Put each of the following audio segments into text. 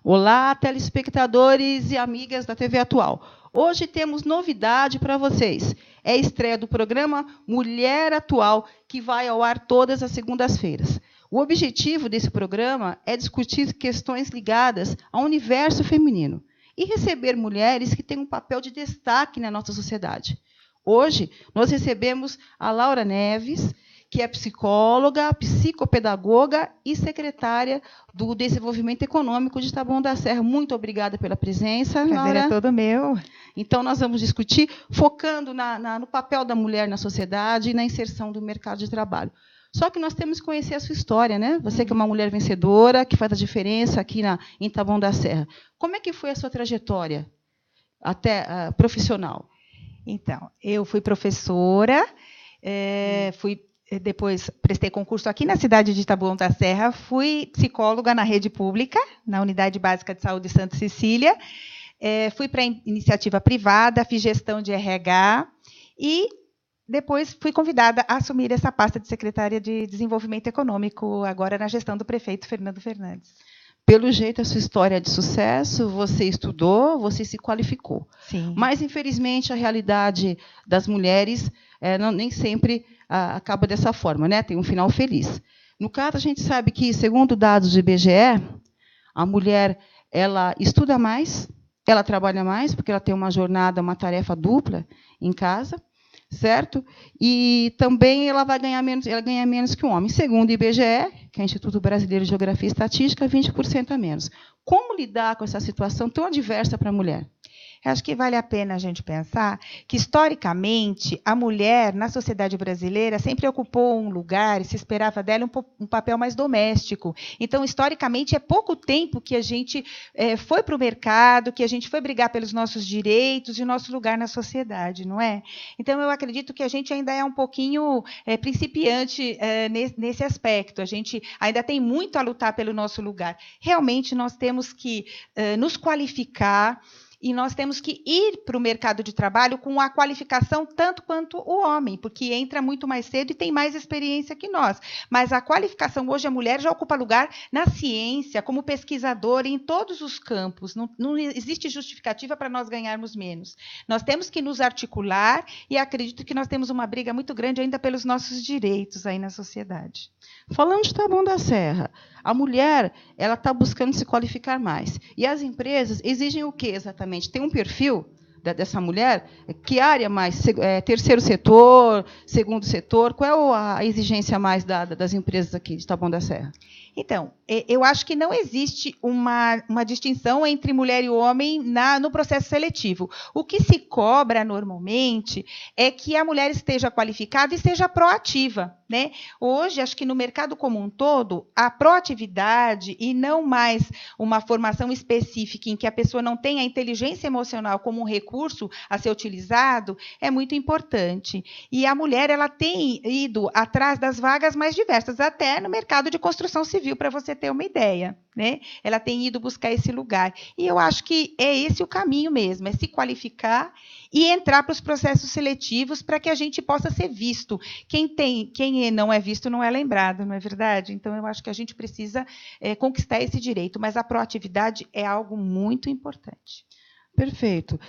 Olá, telespectadores e amigas da TV Atual. Hoje temos novidade para vocês. É a estreia do programa Mulher Atual, que vai ao ar todas as segundas-feiras. O objetivo desse programa é discutir questões ligadas ao universo feminino e receber mulheres que têm um papel de destaque na nossa sociedade. Hoje, nós recebemos a Laura Neves, que é psicóloga, psicopedagoga e secretária do Desenvolvimento Econômico de Taboão da Serra. Muito obrigada pela presença, Laura. Prazer é todo meu. Então, nós vamos discutir, focando no papel da mulher na sociedade e na inserção do mercado de trabalho. Só que nós temos que conhecer a sua história, né? Você que é uma mulher vencedora, que faz a diferença aqui em Taboão da Serra. Como é que foi a sua trajetória até profissional? Então, eu fui professora, depois prestei concurso aqui na cidade de Taboão da Serra, fui psicóloga na rede pública, na Unidade Básica de Saúde Santa Cecília, fui para a iniciativa privada, fiz gestão de RH e depois fui convidada a assumir essa pasta de secretária de Desenvolvimento Econômico, agora na gestão do prefeito Fernando Fernandes. Pelo jeito, a sua história é de sucesso, você estudou, você se qualificou. Sim. Mas, infelizmente, a realidade das mulheres nem sempre acaba dessa forma, né? Tem um final feliz. No caso, a gente sabe que, segundo dados do IBGE, a mulher ela estuda mais, ela trabalha mais, porque ela tem uma jornada, uma tarefa dupla em casa, certo? E também ela ganha menos que o homem. Segundo o IBGE, que é o Instituto Brasileiro de Geografia e Estatística, 20% a menos. Como lidar com essa situação tão adversa para a mulher? Eu acho que vale a pena a gente pensar que, historicamente, a mulher, na sociedade brasileira, sempre ocupou um lugar, e se esperava dela um papel mais doméstico. Então, historicamente, é pouco tempo que a gente foi para o mercado, que a gente foi brigar pelos nossos direitos e o nosso lugar na sociedade, não é? Então, eu acredito que a gente ainda é um pouquinho principiante nesse aspecto. A gente ainda tem muito a lutar pelo nosso lugar. Realmente, nós temos que nos qualificar, e nós temos que ir para o mercado de trabalho com a qualificação tanto quanto o homem, porque entra muito mais cedo e tem mais experiência que nós. Mas a qualificação, hoje, a mulher já ocupa lugar na ciência, como pesquisadora, em todos os campos. Não existe justificativa para nós ganharmos menos. Nós temos que nos articular e acredito que nós temos uma briga muito grande ainda pelos nossos direitos aí na sociedade. Falando de Taboão da Serra, a mulher ela está buscando se qualificar mais. E as empresas exigem o quê exatamente? Tem um perfil dessa mulher? Que área mais? Terceiro setor, segundo setor? Qual é a exigência mais das empresas aqui de Taboão da Serra? Então, eu acho que não existe uma distinção entre mulher e homem no processo seletivo. O que se cobra normalmente é que a mulher esteja qualificada e seja proativa, né? Hoje, acho que no mercado como um todo, a proatividade e não mais uma formação específica em que a pessoa não tenha a inteligência emocional como um recurso a ser utilizado é muito importante. E a mulher ela tem ido atrás das vagas mais diversas, até no mercado de construção civil, para você ter uma ideia, né? Ela tem ido buscar esse lugar. E eu acho que é esse o caminho mesmo, é se qualificar e entrar para os processos seletivos para que a gente possa ser visto. Quem não é visto não é lembrado, não é verdade? Então, eu acho que a gente precisa conquistar esse direito, mas a proatividade é algo muito importante. Perfeito.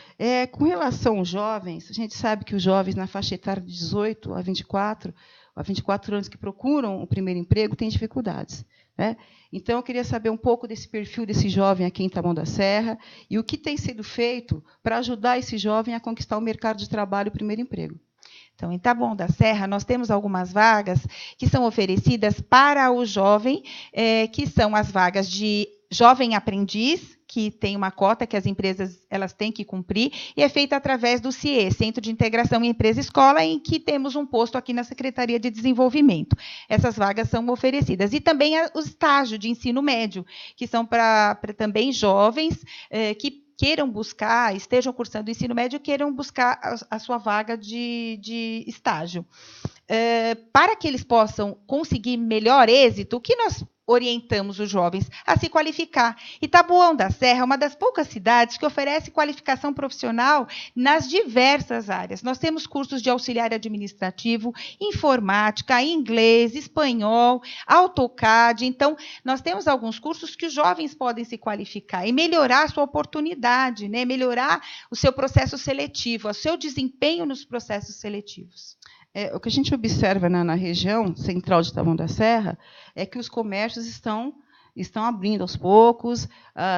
Com relação aos jovens, a gente sabe que os jovens na faixa etária de 18 a 24 anos que procuram o primeiro emprego têm dificuldades, né? Então, eu queria saber um pouco desse perfil desse jovem aqui em Taboão da Serra e o que tem sido feito para ajudar esse jovem a conquistar o mercado de trabalho e o primeiro emprego. Então, em Taboão da Serra, nós temos algumas vagas que são oferecidas para o jovem, que são as vagas de jovem aprendiz, que tem uma cota que as empresas elas têm que cumprir, e é feita através do CIE, Centro de Integração Empresa-Escola, em que temos um posto aqui na Secretaria de Desenvolvimento. Essas vagas são oferecidas. E também o estágio de ensino médio, que são para também jovens que queiram buscar, estejam cursando o ensino médio, queiram buscar a sua vaga de estágio. Para que eles possam conseguir melhor êxito, o que nós orientamos os jovens a se qualificar. E Taboão da Serra é uma das poucas cidades que oferece qualificação profissional nas diversas áreas. Nós temos cursos de auxiliar administrativo, informática, inglês, espanhol, AutoCAD. Então, nós temos alguns cursos que os jovens podem se qualificar e melhorar a sua oportunidade, né? Melhorar o seu processo seletivo, o seu desempenho nos processos seletivos. O que a gente observa na região central de Taboão da Serra é que os comércios estão abrindo aos poucos,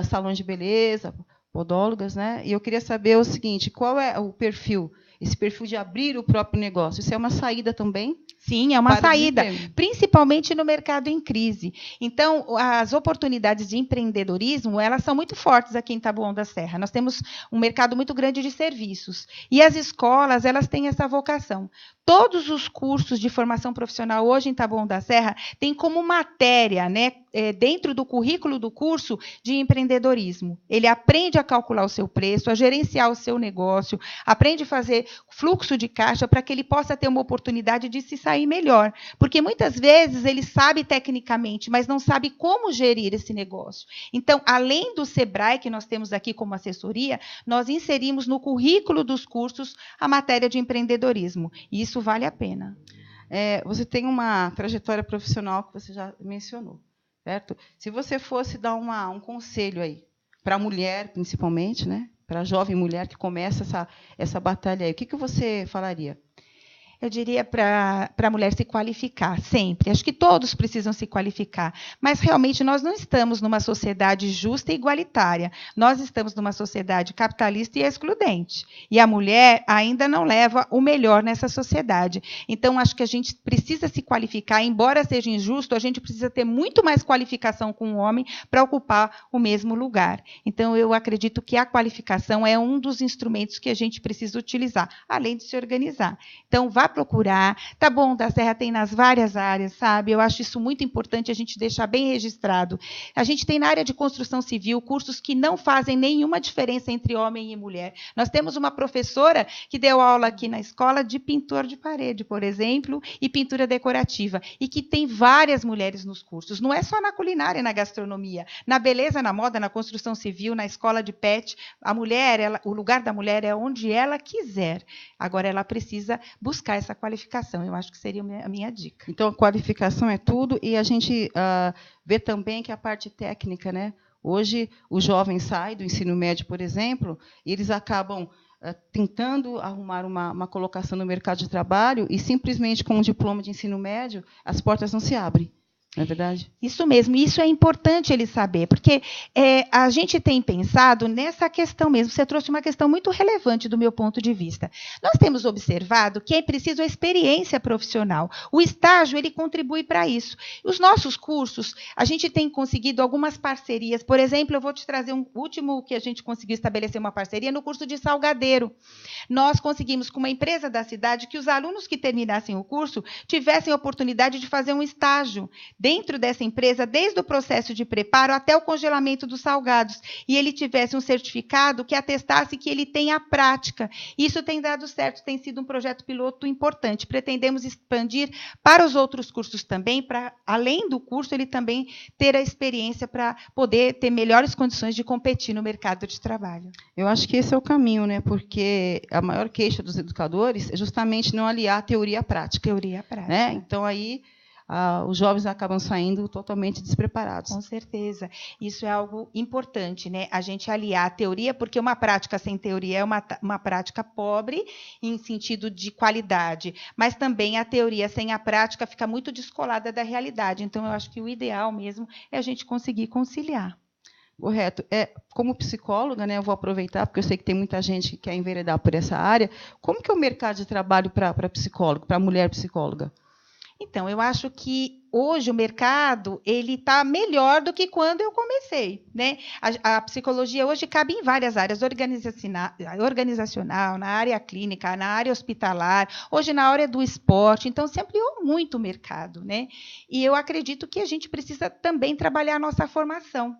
salões de beleza, podólogas, né? E eu queria saber o seguinte, qual é o perfil, esse perfil de abrir o próprio negócio? Isso é uma saída também? Sim, é uma saída, principalmente no mercado em crise. Então, as oportunidades de empreendedorismo, elas são muito fortes aqui em Taboão da Serra. Nós temos um mercado muito grande de serviços. E as escolas, elas têm essa vocação. Todos os cursos de formação profissional hoje em Taboão da Serra têm como matéria, né, dentro do currículo do curso, de empreendedorismo. Ele aprende a calcular o seu preço, a gerenciar o seu negócio, aprende a fazer fluxo de caixa para que ele possa ter uma oportunidade de se sair melhor. Porque muitas vezes ele sabe tecnicamente, mas não sabe como gerir esse negócio. Então, além do Sebrae, que nós temos aqui como assessoria, nós inserimos no currículo dos cursos a matéria de empreendedorismo. E isso vale a pena. Você tem uma trajetória profissional que você já mencionou, certo? Se você fosse dar um conselho aí para a mulher, principalmente, né? Para a jovem mulher que começa essa batalha aí, o que você falaria? Eu diria para a mulher se qualificar, sempre. Acho que todos precisam se qualificar. Mas, realmente, nós não estamos numa sociedade justa e igualitária. Nós estamos numa sociedade capitalista e excludente. E a mulher ainda não leva o melhor nessa sociedade. Então, acho que a gente precisa se qualificar. Embora seja injusto, a gente precisa ter muito mais qualificação com o homem para ocupar o mesmo lugar. Então, eu acredito que a qualificação é um dos instrumentos que a gente precisa utilizar, além de se organizar. Então, vá procurar. Taboão da Serra tem nas várias áreas, sabe? Eu acho isso muito importante a gente deixar bem registrado. A gente tem na área de construção civil cursos que não fazem nenhuma diferença entre homem e mulher. Nós temos uma professora que deu aula aqui na escola de pintor de parede, por exemplo, e pintura decorativa, e que tem várias mulheres nos cursos. Não é só na culinária, na gastronomia, na beleza, na moda, na construção civil, na escola de pet. A mulher, o lugar da mulher é onde ela quiser. Agora, ela precisa buscar essa qualificação. Eu acho que seria a minha dica. Então, a qualificação é tudo. E a gente vê também que a parte técnica, né? Hoje, os jovens saem do ensino médio, por exemplo, e eles acabam tentando arrumar uma colocação no mercado de trabalho e, simplesmente, com um diploma de ensino médio, as portas não se abrem. Não é verdade? Isso mesmo, isso é importante ele saber, porque a gente tem pensado nessa questão mesmo. Você trouxe uma questão muito relevante do meu ponto de vista. Nós temos observado que é preciso a experiência profissional. O estágio, ele contribui para isso. Os nossos cursos, a gente tem conseguido algumas parcerias. Por exemplo, eu vou te trazer um último que a gente conseguiu estabelecer uma parceria no curso de Salgadeiro. Nós conseguimos, com uma empresa da cidade, que os alunos que terminassem o curso tivessem a oportunidade de fazer um estágio dentro dessa empresa, desde o processo de preparo até o congelamento dos salgados, e ele tivesse um certificado que atestasse que ele tem a prática. Isso tem dado certo, tem sido um projeto piloto importante. Pretendemos expandir para os outros cursos também, para, além do curso, ele também ter a experiência para poder ter melhores condições de competir no mercado de trabalho. Eu acho que esse é o caminho, né? Porque a maior queixa dos educadores é justamente não aliar a teoria à prática. Teoria à prática. Né? Então, aí, os jovens acabam saindo totalmente despreparados. Com certeza. Isso é algo importante, né? A gente aliar a teoria, porque uma prática sem teoria é uma prática pobre em sentido de qualidade, mas também a teoria sem a prática fica muito descolada da realidade. Então, eu acho que o ideal mesmo é a gente conseguir conciliar. Correto. Como psicóloga, né, eu vou aproveitar, porque eu sei que tem muita gente que quer enveredar por essa área. Como que é o mercado de trabalho para psicólogo, para mulher psicóloga? Então, eu acho que hoje o mercado ele está melhor do que quando eu comecei, né? A psicologia hoje cabe em várias áreas, organizacional, na área clínica, na área hospitalar, hoje na área do esporte. Então, se ampliou muito o mercado, né? E eu acredito que a gente precisa também trabalhar a nossa formação.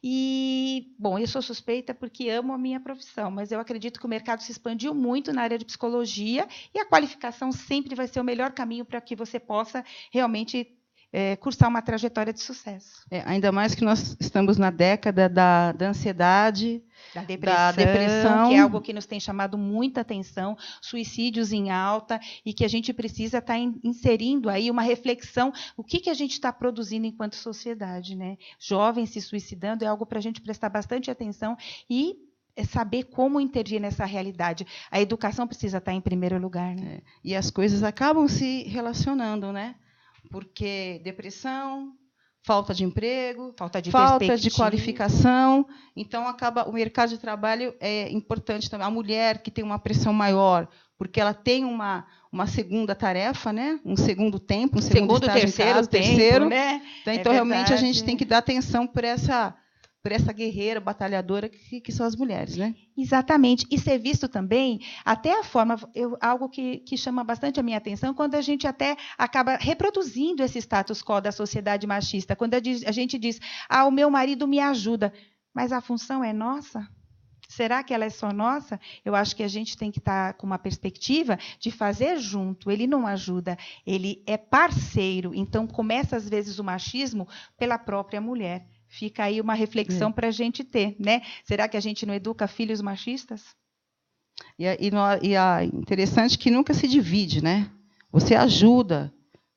E, bom, eu sou suspeita porque amo a minha profissão, mas eu acredito que o mercado se expandiu muito na área de psicologia e a qualificação sempre vai ser o melhor caminho para que você possa realmente cursar uma trajetória de sucesso. Ainda mais que nós estamos na década da ansiedade, da depressão, que é algo que nos tem chamado muita atenção, suicídios em alta, e que a gente precisa estar inserindo aí uma reflexão, o que a gente está produzindo enquanto sociedade, né? Jovens se suicidando é algo para a gente prestar bastante atenção e saber como intervir nessa realidade. A educação precisa estar em primeiro lugar, né? E as coisas acabam se relacionando, né? Porque depressão, falta de emprego, falta de qualificação, então acaba o mercado de trabalho é importante também. A mulher que tem uma pressão maior, porque ela tem uma segunda tarefa, né? Um segundo tempo, um segundo estágio terceiro, né? Então realmente a gente tem que dar atenção por essa guerreira, batalhadora que são as mulheres, né? Exatamente. E ser visto também, até a forma, algo que chama bastante a minha atenção, quando a gente até acaba reproduzindo esse status quo da sociedade machista, quando a gente diz, o meu marido me ajuda, mas a função é nossa? Será que ela é só nossa? Eu acho que a gente tem que estar com uma perspectiva de fazer junto. Ele não ajuda, ele é parceiro. Então, começa, às vezes, o machismo pela própria mulher. Fica aí uma reflexão para a gente ter, né? Será que a gente não educa filhos machistas? E é interessante que nunca se divide, né? Você ajuda,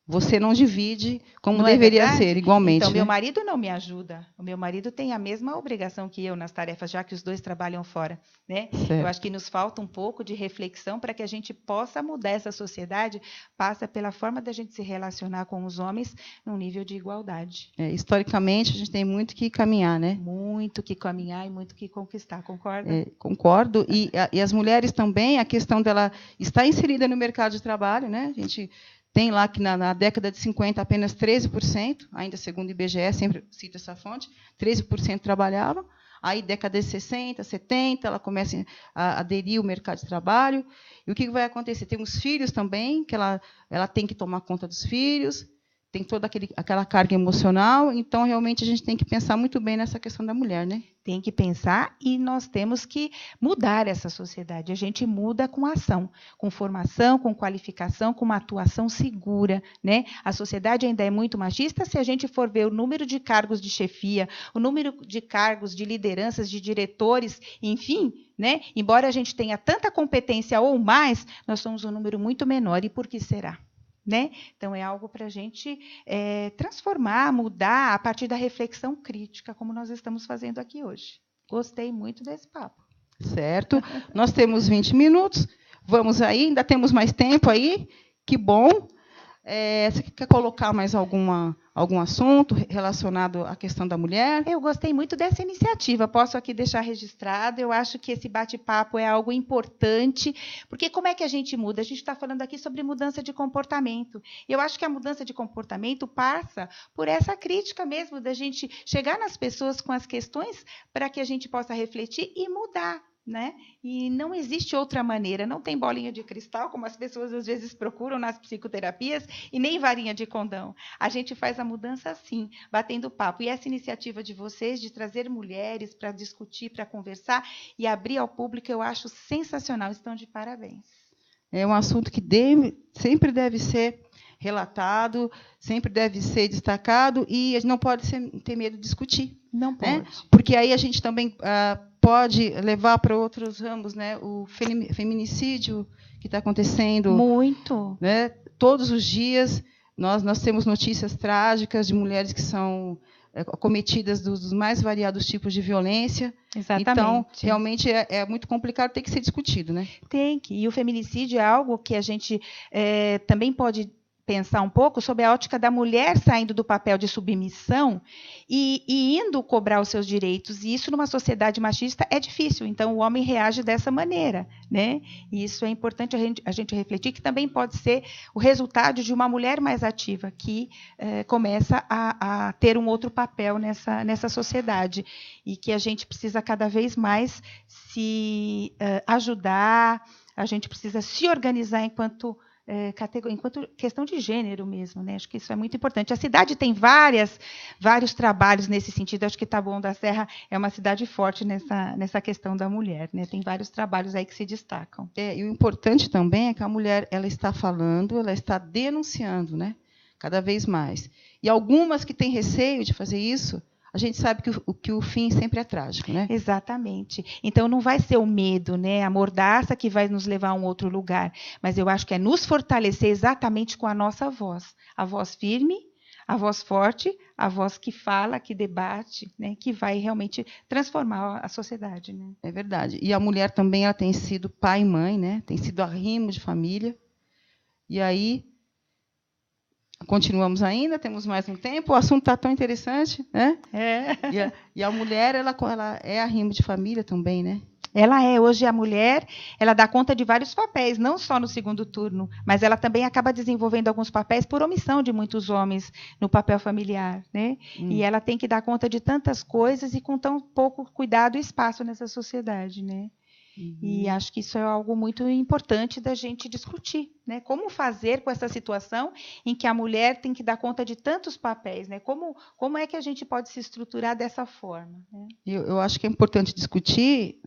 você não divide como deveria ser, igualmente. Então, né? meu marido não me ajuda. O meu marido tem a mesma obrigação que eu nas tarefas, já que os dois trabalham fora, né? Eu acho que nos falta um pouco de reflexão para que a gente possa mudar essa sociedade, passa pela forma da gente se relacionar com os homens num nível de igualdade. Historicamente, a gente tem muito que caminhar, né? Muito que caminhar e muito que conquistar, concorda? Concordo. E as mulheres também, a questão dela estar inserida no mercado de trabalho, né? A gente tem lá que na década de 50 apenas 13%, ainda segundo o IBGE, sempre cito essa fonte, 13% trabalhavam. Aí, década de 60, 70, ela começa a aderir ao mercado de trabalho. E o que vai acontecer? Tem os filhos também, que ela tem que tomar conta dos filhos, tem toda aquela carga emocional. Então, realmente, a gente tem que pensar muito bem nessa questão da mulher, né? Tem que pensar e nós temos que mudar essa sociedade. A gente muda com ação, com formação, com qualificação, com uma atuação segura, né? A sociedade ainda é muito machista se a gente for ver o número de cargos de chefia, o número de cargos de lideranças, de diretores, enfim, né? Embora a gente tenha tanta competência ou mais, nós somos um número muito menor. E por que será? Né? Então, é algo para a gente transformar, mudar a partir da reflexão crítica, como nós estamos fazendo aqui hoje. Gostei muito desse papo. Certo. Nós temos 20 minutos. Vamos aí, ainda temos mais tempo aí. Que bom. Você quer colocar mais algum assunto relacionado à questão da mulher? Eu gostei muito dessa iniciativa, posso aqui deixar registrado. Eu acho que esse bate-papo é algo importante, porque como é que a gente muda? A gente está falando aqui sobre mudança de comportamento. Eu acho que a mudança de comportamento passa por essa crítica mesmo, da gente chegar nas pessoas com as questões para que a gente possa refletir e mudar. Né? E não existe outra maneira, não tem bolinha de cristal, como as pessoas às vezes procuram nas psicoterapias, e nem varinha de condão. A gente faz a mudança assim, batendo papo. E essa iniciativa de vocês, de trazer mulheres para discutir, para conversar e abrir ao público, eu acho sensacional. Estão de parabéns. É um assunto que sempre deve ser relatado, sempre deve ser destacado, e a gente não pode ter medo de discutir. Não pode. Né? Porque aí a gente também pode levar para outros ramos, né? O feminicídio que está acontecendo. Muito. Né? Todos os dias nós temos notícias trágicas de mulheres que são acometidas dos mais variados tipos de violência. Exatamente. Então, realmente é muito complicado, tem que ser discutido. Né? Tem que. E o feminicídio é algo que a gente também pode pensar um pouco sobre a ótica da mulher saindo do papel de submissão e indo cobrar os seus direitos. E isso, numa sociedade machista, é difícil. Então, o homem reage dessa maneira. Né? E isso é importante a gente refletir, que também pode ser o resultado de uma mulher mais ativa, que começa a ter um outro papel nessa sociedade. E que a gente precisa cada vez mais se ajudar, a gente precisa se organizar enquanto questão de gênero mesmo, né? Acho que isso é muito importante. A cidade tem vários trabalhos nesse sentido. Acho que Taboão da Serra é uma cidade forte nessa questão da mulher, né? Tem vários trabalhos aí que se destacam. E o importante também é que a mulher ela está falando, ela está denunciando, né? cada vez mais. E algumas que têm receio de fazer isso, a gente sabe que o fim sempre é trágico, né? Exatamente. Então, não vai ser o medo, né, a mordaça que vai nos levar a um outro lugar, mas eu acho que é nos fortalecer exatamente com a nossa voz. A voz firme, a voz forte, a voz que fala, que debate, né, que vai realmente transformar a sociedade, né? É verdade. E a mulher também ela tem sido pai e mãe, né? Tem sido arrimo de família. E aí, continuamos ainda, temos mais um tempo, o assunto está tão interessante, né? E a mulher, ela é arrimo de família também, né? Ela é, hoje a mulher, ela dá conta de vários papéis, não só no segundo turno, mas ela também acaba desenvolvendo alguns papéis por omissão de muitos homens no papel familiar, né? E ela tem que dar conta de tantas coisas e com tão pouco cuidado e espaço nessa sociedade, né? E acho que isso é algo muito importante da gente discutir, né? Como fazer com essa situação em que a mulher tem que dar conta de tantos papéis, né? Como é que a gente pode se estruturar dessa forma, né? Eu acho que é importante discutir,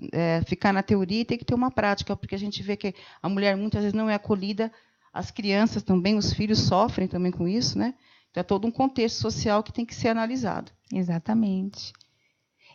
ficar na teoria e ter que ter uma prática, porque a gente vê que a mulher muitas vezes não é acolhida, as crianças também, os filhos sofrem também com isso, né? Então é todo um contexto social que tem que ser analisado. Exatamente.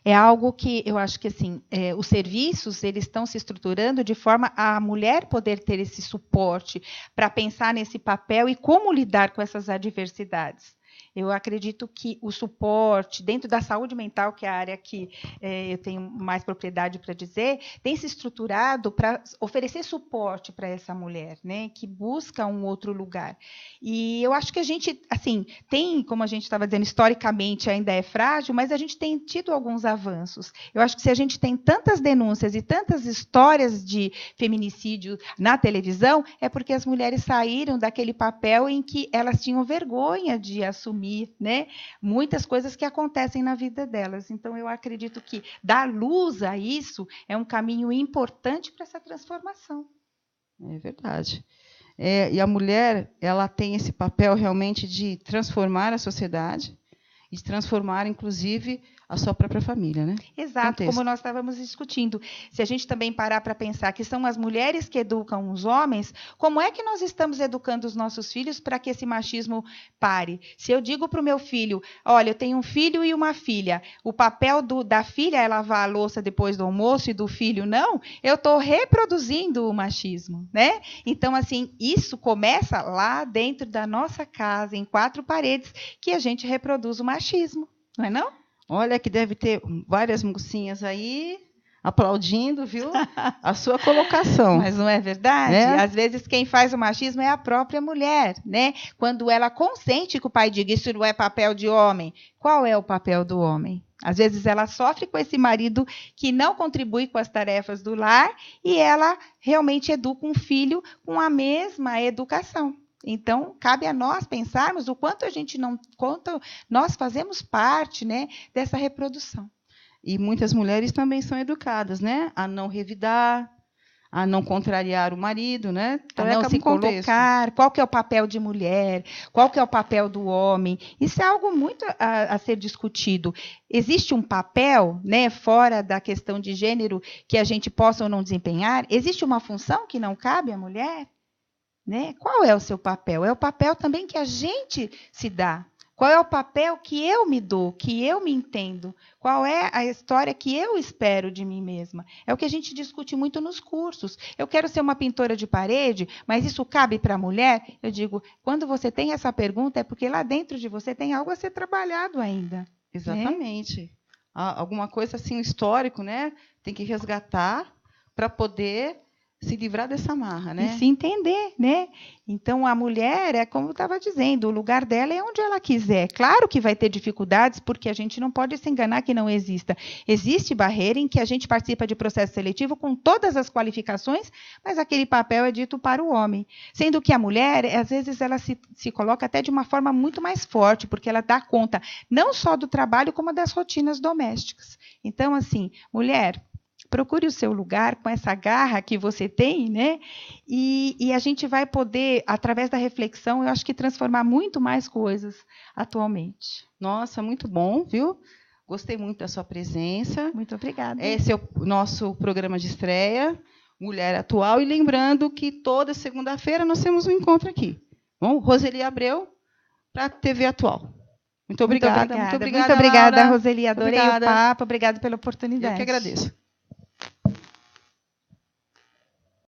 É algo que eu acho que assim, os serviços eles estão se estruturando de forma a mulher poder ter esse suporte para pensar nesse papel e como lidar com essas adversidades. Eu acredito que o suporte, dentro da saúde mental, que é a área que eu tenho mais propriedade para dizer, tem se estruturado para oferecer suporte para essa mulher, né, que busca um outro lugar. E eu acho que a gente, assim, tem, como a gente estava dizendo, historicamente ainda é frágil, mas a gente tem tido alguns avanços. Eu acho que se a gente tem tantas denúncias e tantas histórias de feminicídio na televisão, é porque as mulheres saíram daquele papel em que elas tinham vergonha de assumir, né, muitas coisas que acontecem na vida delas. Então, eu acredito que dar luz a isso é um caminho importante para essa transformação. É verdade. E a mulher, ela tem esse papel realmente de transformar a sociedade e de transformar, inclusive, a sua própria família, né? Exato, como nós estávamos discutindo. Se a gente também parar para pensar que são as mulheres que educam os homens, como é que nós estamos educando os nossos filhos para que esse machismo pare? Se eu digo para o meu filho, olha, eu tenho um filho e uma filha, o papel da filha é lavar a louça depois do almoço e do filho não, eu estou reproduzindo o machismo, né? Então, assim, isso começa lá dentro da nossa casa, em 4 paredes, que a gente reproduz o machismo, não é não? Olha que deve ter várias mocinhas aí aplaudindo, viu? A sua colocação. Mas não é verdade? Às vezes quem faz o machismo é a própria mulher, né? Quando ela consente que o pai diga isso não é papel de homem. Qual é o papel do homem? Às vezes ela sofre com esse marido que não contribui com as tarefas do lar e ela realmente educa um filho com a mesma educação. Então, cabe a nós pensarmos o quanto quanto nós fazemos parte, né, dessa reprodução. E muitas mulheres também são educadas, né, a não revidar, a não contrariar o marido, né? Então, a não se colocar, qual que é o papel de mulher, qual que é o papel do homem. Isso é algo muito a ser discutido. Existe um papel, né, fora da questão de gênero que a gente possa ou não desempenhar? Existe uma função que não cabe à mulher? Né? Qual é o seu papel? É o papel também que a gente se dá. Qual é o papel que eu me dou, que eu me entendo? Qual é a história que eu espero de mim mesma? É o que a gente discute muito nos cursos. Eu quero ser uma pintora de parede, mas isso cabe para a mulher? Eu digo, quando você tem essa pergunta, é porque lá dentro de você tem algo a ser trabalhado ainda. Exatamente. Né? Alguma coisa assim, histórico, né? Tem que resgatar para poder se livrar dessa amarra, né? E se entender, né? Então, a mulher, é como eu estava dizendo, o lugar dela é onde ela quiser. Claro que vai ter dificuldades, porque a gente não pode se enganar que não exista. Existe barreira em que a gente participa de processo seletivo com todas as qualificações, mas aquele papel é dito para o homem. Sendo que a mulher, às vezes, ela se coloca até de uma forma muito mais forte, porque ela dá conta não só do trabalho, como das rotinas domésticas. Então, assim, mulher, procure o seu lugar com essa garra que você tem, né? E a gente vai poder, através da reflexão, eu acho que transformar muito mais coisas atualmente. Nossa, muito bom, viu? Gostei muito da sua presença. Muito obrigada. Esse é o nosso programa de estreia, Mulher Atual. E lembrando que toda segunda-feira nós temos um encontro aqui. Bom, Roseli Abreu, para a TV Atual. Muito obrigada. Muito obrigada, Roseli. Adorei Obrigada. o papo. Obrigada pela oportunidade. Eu que agradeço.